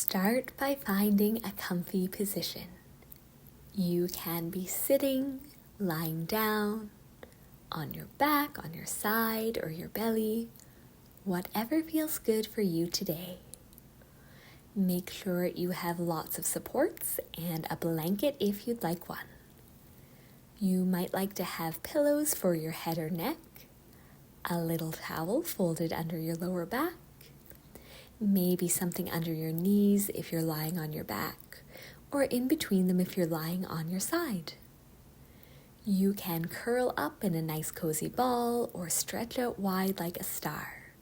Start by finding a comfy position. You can be sitting, lying down, on your back, on your side, or your belly, whatever feels good for you today. Make sure you have lots of supports and a blanket if you'd like one. You might like to have pillows for your head or neck, a little towel folded under your lower back, maybe something under your knees if you're lying on your back, or in between them if you're lying on your side. You can curl up in a nice cozy ball or stretch out wide like a star.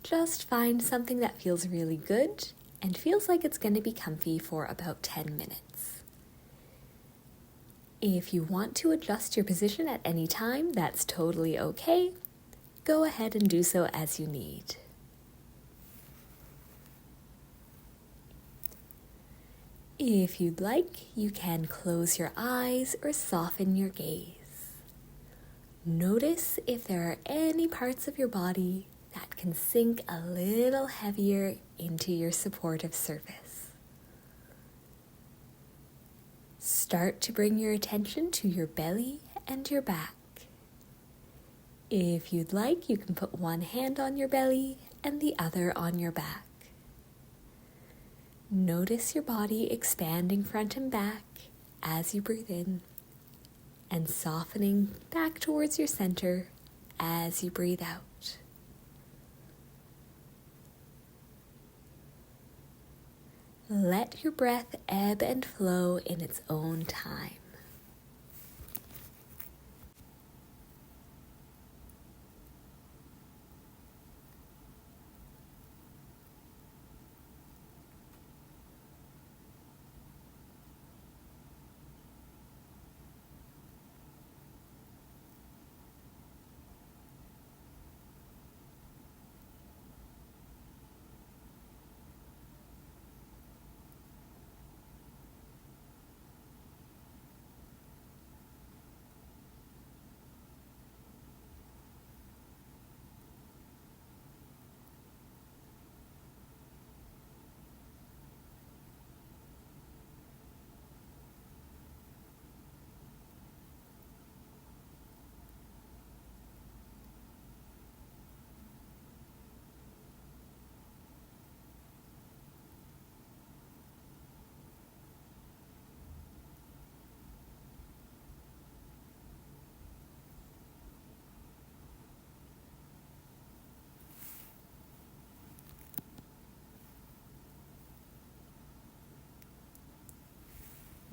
Just find something that feels really good and feels like it's going to be comfy for about 10 minutes. If you want to adjust your position at any time, that's totally okay. Go ahead and do so as you need. If you'd like, you can close your eyes or soften your gaze. Notice if there are any parts of your body that can sink a little heavier into your supportive surface. Start to bring your attention to your belly and your back. If you'd like, you can put one hand on your belly and the other on your back. Notice your body expanding front and back as you breathe in and softening back towards your center as you breathe out. Let your breath ebb and flow in its own time.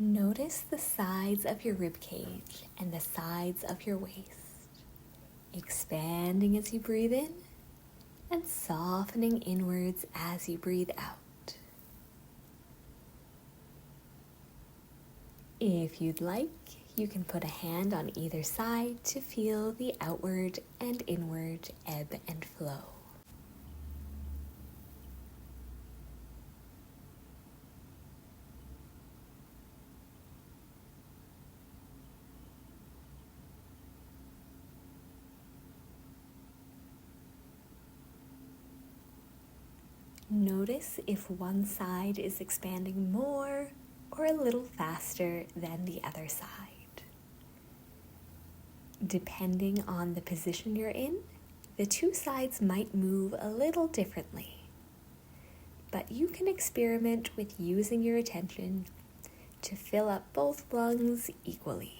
Notice the sides of your rib cage and the sides of your waist, expanding as you breathe in and softening inwards as you breathe out. If you'd like, you can put a hand on either side to feel the outward and inward ebb and flow. Notice if one side is expanding more or a little faster than the other side. Depending on the position you're in, the two sides might move a little differently, but you can experiment with using your attention to fill up both lungs equally.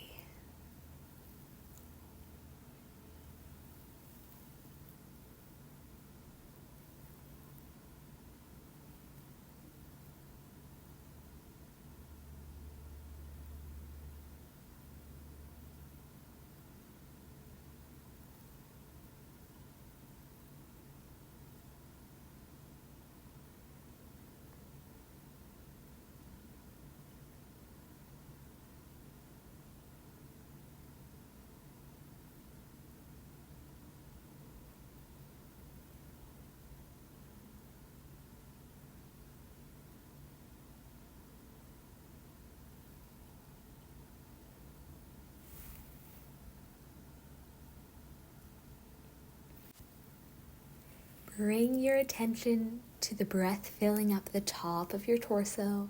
Bring your attention to the breath filling up the top of your torso,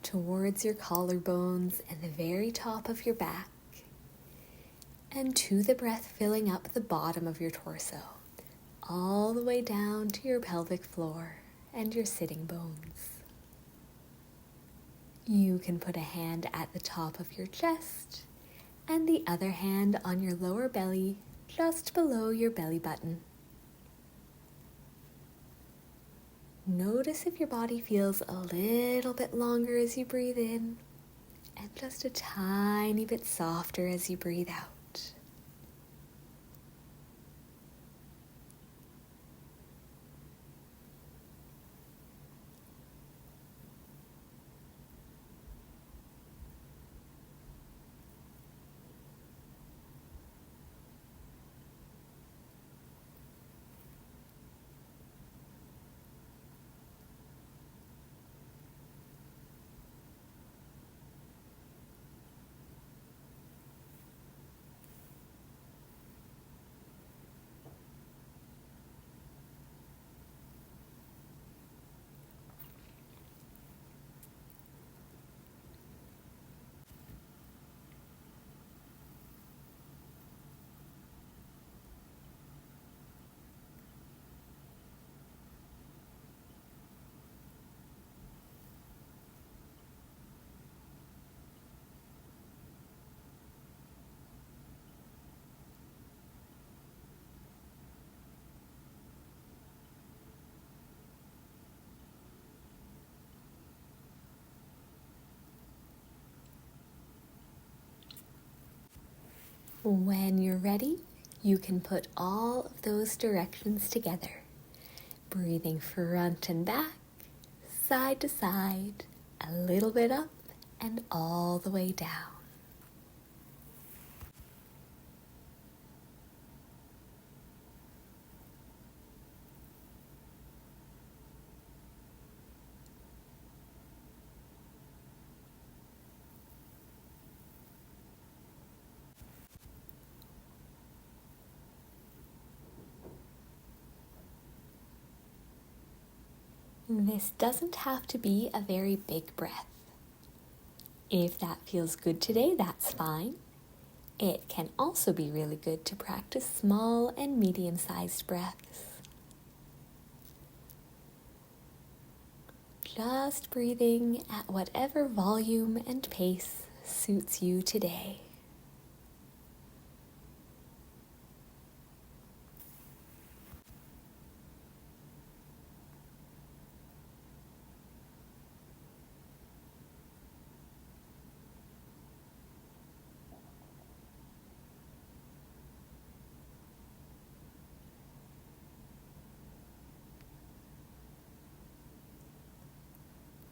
towards your collarbones and the very top of your back, and to the breath filling up the bottom of your torso, all the way down to your pelvic floor and your sitting bones. You can put a hand at the top of your chest and the other hand on your lower belly, just below your belly button. Notice if your body feels a little bit longer as you breathe in and just a tiny bit softer as you breathe out. When you're ready, you can put all of those directions together, breathing front and back, side to side, a little bit up and all the way down. This doesn't have to be a very big breath. If that feels good today, that's fine. It can also be really good to practice small and medium-sized breaths. Just breathing at whatever volume and pace suits you today.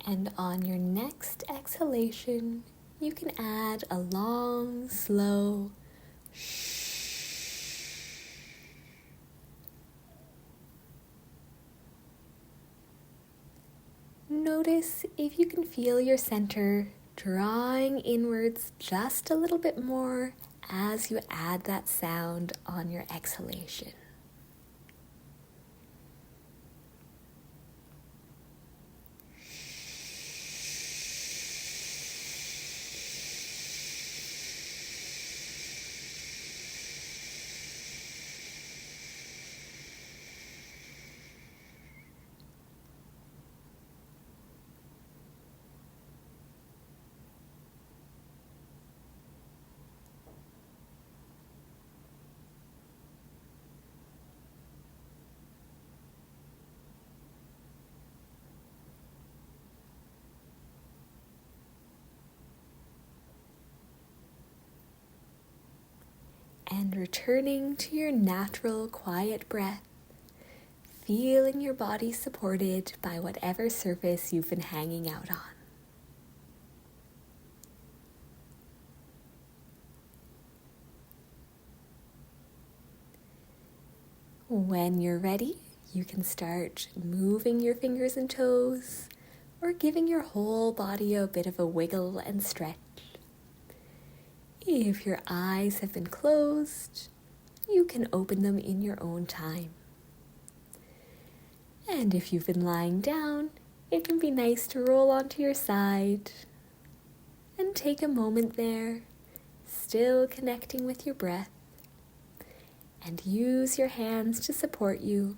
And on your next exhalation, you can add a long, slow shh. Notice if you can feel your center drawing inwards just a little bit more as you add that sound on your exhalation. And returning to your natural quiet breath, feeling your body supported by whatever surface you've been hanging out on. When you're ready, you can start moving your fingers and toes or giving your whole body a bit of a wiggle and stretch. If your eyes have been closed, you can open them in your own time. And if you've been lying down, it can be nice to roll onto your side and take a moment there, still connecting with your breath, and use your hands to support you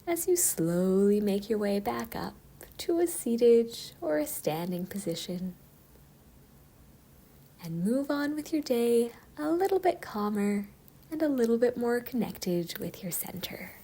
as you slowly make your way back up to a seated or a standing position. And move on with your day a little bit calmer and a little bit more connected with your center.